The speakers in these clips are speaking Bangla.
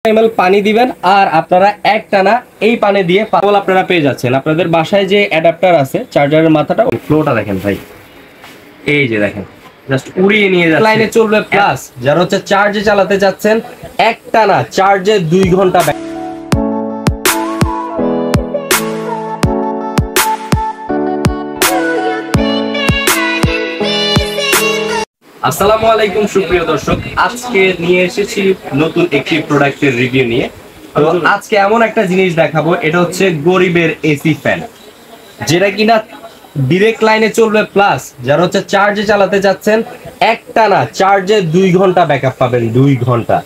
ml পানি দিবেন আর আপনারা একটানা এই পানি দিয়ে পাগল আপনারা পেয়ে যাচ্ছেন। আপনাদের বাসায় যে অ্যাডাপ্টার আছে চার্জারের মাথাটা ফ্লোটা দেখেন ভাই, এই যে দেখেন জাস্ট উড়িয়ে নিয়ে যাচ্ছে, লাইনে চলবে। প্লাস যারা হচ্ছে চার্জে চালাতে যাচ্ছেন একটানা চার্জে 2 ঘন্টা। আসসালামু আলাইকুম সুপ্রিয় দর্শক, আজকে নিয়ে এসেছি নতুন একটি প্রোডাক্টের রিভিউ নিয়ে। তো আজকে এমন একটা জিনিস দেখাবো, এটা হচ্ছে গরিবের এসি ফ্যান, যেটা কিনা ডিরেক্ট লাইনে চলবে। প্লাস যারা হচ্ছে চার্জে চালাতে যাচ্ছেন একটানা চার্জে 2 ঘন্টা ব্যাকআপ পাবেন। 2 ঘন্টা।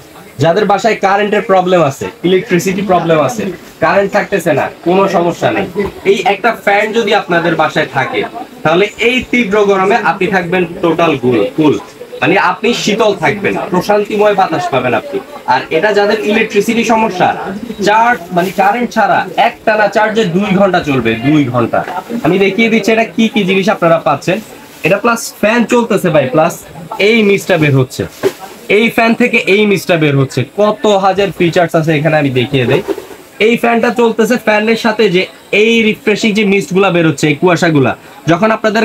যাদের বাসায় কারেন্টের প্রবলেম আছে, ইলেকট্রিসিটি প্রবলেম আছে, কারেন্ট থাকতেছে না, কোনো সমস্যা নেই, এই একটা ফ্যান যদি আপনাদের বাসায় থাকে তাহলে এই তীব্র গরমে আপনি থাকবেন টোটাল কুল, মানে আপনি শীতল থাকবেন, প্রশান্তিময় বাতাস পাবেন আপনি। আর এটা যাদের ইলেকট্রিসিটি সমস্যা, চার্জ মানে কারেন্ট ছাড়া একটানা চার্জে 2 ঘন্টা চলবে। 2 ঘন্টা। আমি দেখিয়ে দিচ্ছি এটা কি কি জিনিস আপনারা পাচ্ছেন। এটা প্লাস ফ্যান চলতেছে ভাই, প্লাস এই মিস্টটা বের হচ্ছে, এই ফ্যান থেকে এই মিস্টটা বের হচ্ছে। কত হাজার ফিচার্স আছে এখানে, আমি দেখিয়ে দেই। এই ফ্যানটা চলতেছে, ফ্যানের সাথে যে এই রিফ্রেশিং যে মিস্টগুলা বের হচ্ছে, এই কুয়াশাগুলা, যখন আপনাদের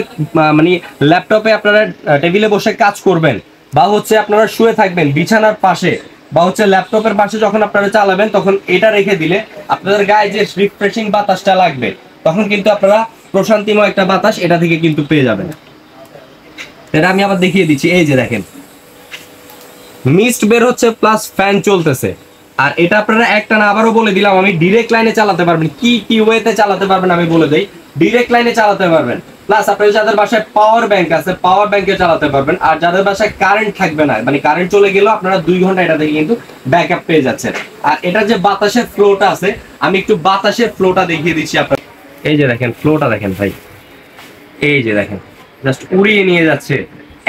মানে ল্যাপটপে আপনারা টেবিলে বসে কাজ করবেন, বা হচ্ছে আপনারা শুয়ে থাকবেন বিছানার পাশে, বা হচ্ছে ল্যাপটপের পাশে যখন আপনারা চালাবেন, তখন এটা রেখে দিলে আপনাদের গায়ে যে রিফ্রেশিং বাতাসটা লাগবে, তখন কিন্তু আপনারা প্রশান্তিময় একটা বাতাস এটা থেকে কিন্তু পেয়ে যাবেন। এটা আমি আবার দেখিয়ে দিচ্ছি, এই যে দেখেন মিস্ট বের হচ্ছে প্লাস ফ্যান চলতেছে। আর এটা আপনারা একটানা, আবারও বলে দিলাম আমি, ডিরেক্ট লাইনে চালাতে পারবেন। কি কি ওয়েতে চালাতে পারবেন আমি বলে দেই। ডিরেক্ট লাইনে চালাতে পারবেন, প্লাস আপনাদের যাদের বাসায় পাওয়ার ব্যাংক আছে পাওয়ার ব্যাংকে চালাতে পারবেন। আর যাদের বাসায় কারেন্ট থাকবে না, মানে কারেন্ট চলে গেলেও আপনারা 2 ঘন্টা এটা থেকে কিন্তু ব্যাকআপ পেয়ে যাচ্ছেন। আর এটা যে বাতাসের ফ্লোটা আছে, আমি একটু বাতাসের ফ্লোটা দেখিয়ে দিচ্ছি আপনার। এই যে দেখেন ফ্লোটা দেখেন ভাই, এই যে দেখেন জাস্ট উড়িয়ে নিয়ে যাচ্ছে,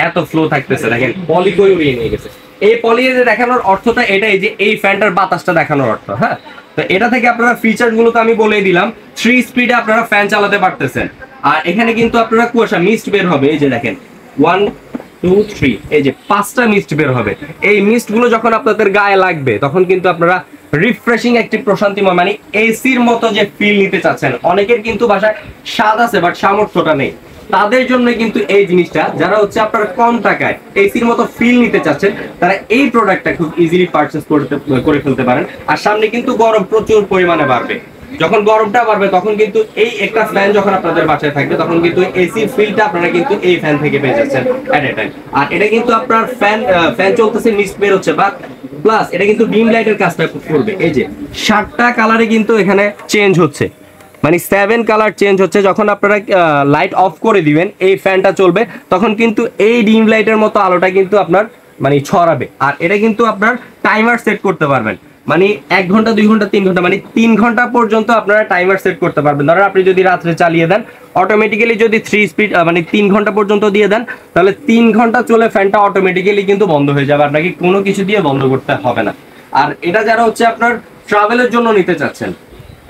এত ফ্লো থাকতেছে। দেখেন পলি কই উড়িয়ে নিয়ে গেছে। এই পলি যে দেখানোর অর্থটা এটাই যে এই ফ্যানটার বাতাসটা দেখানোর অর্থ। হ্যাঁ, তো এটা থেকে আপনারা ফিচার গুলো তো আমি বলেই দিলাম। 3 স্পিডে আপনারা ফ্যান চালাতে পারতেছেন। আর এখানে কিন্তু আপনারা কুয়াশা মিস্ট বের হবে, এই যে দেখেন 1 2 3, এই যে 5টা মিস্ট বের হবে। এই মিস্ট গুলো যখন আপনাদের গায়ে লাগবে, তখন কিন্তু আপনারা রিফ্রেশিং একটি প্রশান্তিময়, মানে এসির মতো যে ফিল নিতে চাচ্ছেন। অনেকের কিন্তু বাসায় স্বাদ আছে বাট সামর্থ্যটা নেই, তাদের জন্য কিন্তু এই জিনিসটা, যারা হচ্ছে আপনারা কম টাকায় এসির মতো ফিল নিতে চাচ্ছেন, তারা এই প্রোডাক্টটা খুব ইজিলি পারচেজ করে ফেলতে পারেন। আর সামনে কিন্তু গরম প্রচুর পরিমাণে বাড়বে। যখন গরমটা বাড়বে তখন কিন্তু এই একটা ফ্যান যখন আপনাদের বাসায় থাকবে, তখন কিন্তু এসির ফিলটা আপনারা কিন্তু এই ফ্যান থেকে পেয়ে যাচ্ছেন এট এ টাইম। আর এটা কিন্তু আপনার ফ্যান চলতেছে, মিস্ট বের হচ্ছে, বা প্লাস এটা কিন্তু ডিম লাইটের কাজটা করবে। এই যে 7টা কালারে কিন্তু এখানে চেঞ্জ হচ্ছে, মানে 7 কালার চেঞ্জ হচ্ছে। যখন আপনারা লাইট অফ করে দিবেন, এই ফ্যানটা চলবে, তখন কিন্তু এই ডিম লাইটের মতো আলোটা কিন্তু আপনার মানে ছড়াবে। আর এটা কিন্তু আপনার টাইমার সেট করতে পারবেন, মানে 1 ঘন্টা 2 ঘন্টা 3 ঘন্টা, মানে 3 ঘন্টা পর্যন্ত আপনারা টাইমার সেট করতে পারবেন। ধরেন আপনি যদি রাত্রে চালিয়ে দেন, অটোমেটিক্যালি যদি 3 স্পিড মানে 3 ঘন্টা পর্যন্ত দিয়ে দেন, তাহলে 3 ঘন্টা চলে ফ্যানটা অটোমেটিক্যালি কিন্তু বন্ধ হয়ে যাবে, আপনাকে কোনো কিছু দিয়ে বন্ধ করতে হবে না। আর এটা যারা হচ্ছে আপনার ট্রাভেলের জন্য নিতে চাচ্ছেন,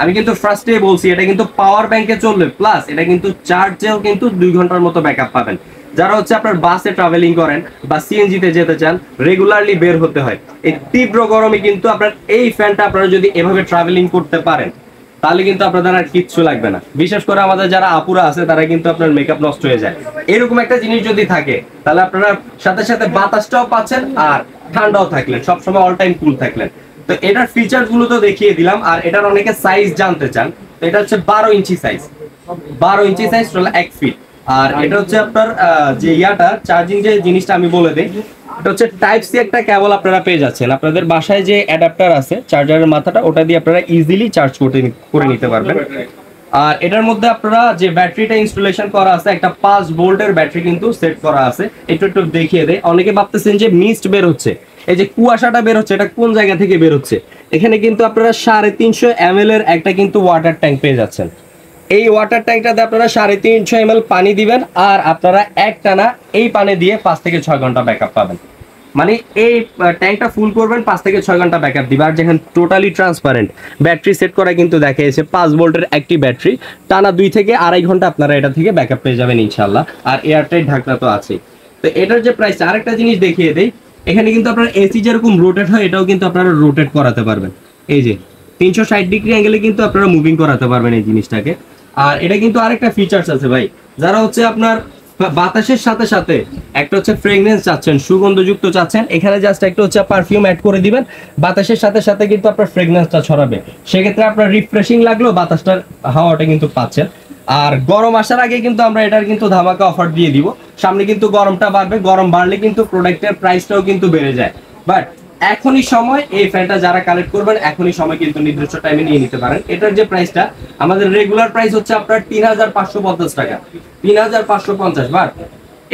আমি কিন্তু ফার্স্টে বলছি এটা কিন্তু পাওয়ার ব্যাংকে চলবে, প্লাস এটা কিন্তু চার্জেও কিন্তু 2 ঘন্টার মতো ব্যাকআপ পাবেন। যারা হচ্ছে আপনার বাসে ট্রাভেলিং করেন বা সিএনজি তে যেতে চান, রেগুলারলি বের হতে হয়, এই তীব্র গরমে কিন্তু আপনার এই ফ্যানটা আপনারা যদি এভাবে ট্রাভেলিং করতে পারেন, তাহলে কিন্তু আপনাদের আর কিচ্ছু লাগবে না। বিশেষ করে আমাদের যারা আপুরা আছে, তারা কিন্তু আপনার মেকআপ নষ্ট হয়ে যায়। এরকম একটা জিনিস যদি থাকে, তাহলে আপনারা সাথে সাথে বাতাসটাও পাচ্ছেন আর ঠান্ডাও থাকলেন, সবসময় অল টাইম কুল থাকলেন। তো এটার ফিচার গুলো তো দেখিয়ে দিলাম। আর এটার অনেকে সাইজ জানতে চান, তো এটা হচ্ছে 12 inch size, 12 inch size, 1 feet. আর এটা হচ্ছে আপনার যে ইয়াটা চার্জিং যে জিনিসটা আমি বলে দিই, এটা হচ্ছে টাইপ সি একটা কেবল আপনারা পেয়ে যাচ্ছেন। আপনাদের বাসায় যে অ্যাডাপ্টার আছে চার্জারের মাথাটা, ওটা দিয়ে আপনারা ইজিলি চার্জ করে নিতে পারবেন। আর এটার মধ্যে আপনারা যে ব্যাটারিটা ইনস্টলেশন করা আছে, একটা 5 ভোল্টের ব্যাটারি কিন্তু সেট করা আছে। একটু একটু দেখিয়ে দেয়। অনেকে ভাবতেছেন যে মিস্ট বের হচ্ছে, এই যে কুয়াশাটা বের হচ্ছে, এটা কোন জায়গা থেকে বের হচ্ছে। এখানে কিন্তু আপনারা 350 ml এর একটা কিন্তু ওয়াটার ট্যাঙ্ক পেয়ে যাচ্ছেন। এই ওয়াটার ট্যাঙ্কটাতে আপনারা 350 ml পানি দিবেন, আর আপনারা একটানা এই পানি দিয়ে 5 থেকে 6 ঘন্টা ব্যাকআপ পাবেন। মানে এই ট্যাঙ্কটা ফুল করবেন, 5 থেকে 6 ঘন্টা ব্যাকআপ দিবে। আর যেখানে টোটালি ট্রান্সপারেন্ট ব্যাটারি সেট করা কিন্তু দেখিয়েছে, 5 ভোল্টের একটি ব্যাটারি, টানা 2 থেকে আড়াই ঘন্টা আপনারা এটা থেকে ব্যাকআপ পেয়ে যাবেন ইনশাআল্লাহ। আর এয়ারটাইট ঢাকনা তো আছেই। তো এটার যে প্রাইস, আরেকটা জিনিস দেখিয়ে দেই, এখানে কিন্তু আপনার এসি যেরকম রোটেট হয় এটাও কিন্তু আপনারা রোটেট করাতে পারবেন। এই যে 360 ডিগ্রি অ্যাঙ্গেলে কিন্তু আপনারা মুভিং করাতে পারবেন এই জিনিসটাকে। আর এটা কিন্তু আরেকটা ফিচার্স আছে ভাই, যারা হচ্ছে আপনার বাতাসের সাথে সাথে একটা হচ্ছে ফ্রেগনেন্স চাচ্ছেন, সুগন্ধযুক্ত চাচ্ছেন, এখানে জাস্ট একটা হচ্ছে পারফিউম অ্যাড করে দিবেন, বাতাসের সাথে সাথে কিন্তু আপনার ফ্রেগনেন্সটা ছড়াবে, সেক্ষেত্রে আপনার রিফ্রেশিং লাগলো, বাতাসটার হাওয়াটা কিন্তু পাচ্ছেন। আর গরম আসার আগে কিন্তু আমরা এটার কিন্তু ধামাকা অফার দিয়ে দিব, সামনে কিন্তু গরমটা বাড়বে, গরম বাড়লে কিন্তু প্রোডাক্টের প্রাইসটাও কিন্তু বেড়ে যায়। বাট এখনই সময়, এই ফ্যানটা যারা কালেক্ট করবেন এখনই সময় কিন্তু নির্দিষ্ট টাইমে নিয়ে নিতে পারেন। এটার যে প্রাইসটা, আমাদের রেগুলার প্রাইস হচ্ছে আপনার 3550 টাকা, 3550। বাট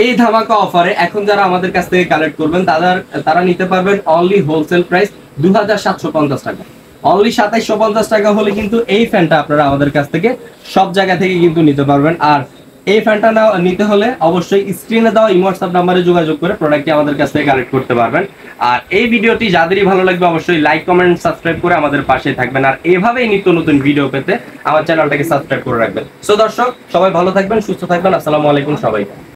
এই ধামাকা অফারে এখন যারা আমাদের কাছ থেকে কালেক্ট করবেন তারা নিতে পারবেন অনলি হোলসেল প্রাইস 2750 টাকা। অনলি 2750 টাকা হলে কিন্তু এই ফ্যানটা আপনারা আমাদের কাছ থেকে সব জায়গা থেকে কিন্তু নিতে পারবেন। আর এই ফ্যানটা নিতে হলে অবশ্যই স্ক্রিনে দেওয়া ইমো হোয়াটসঅ্যাপ নাম্বারে যোগাযোগ করে প্রোডাক্টটি আমাদের কাছ থেকে কালেক্ট করতে পারবেন। আর এই ভিডিওটি যাদেরই ভালো লাগবে অবশ্যই লাইক কমেন্ট সাবস্ক্রাইব করে আমাদের পাশে থাকবেন। আর এভাবেই নিত্য নতুন ভিডিও পেতে আমার চ্যানেলটাকে সাবস্ক্রাইব করে রাখবেন। সো দর্শক, সবাই ভালো থাকবেন, সুস্থ থাকবেন। আসসালামু আলাইকুম সবাইকে।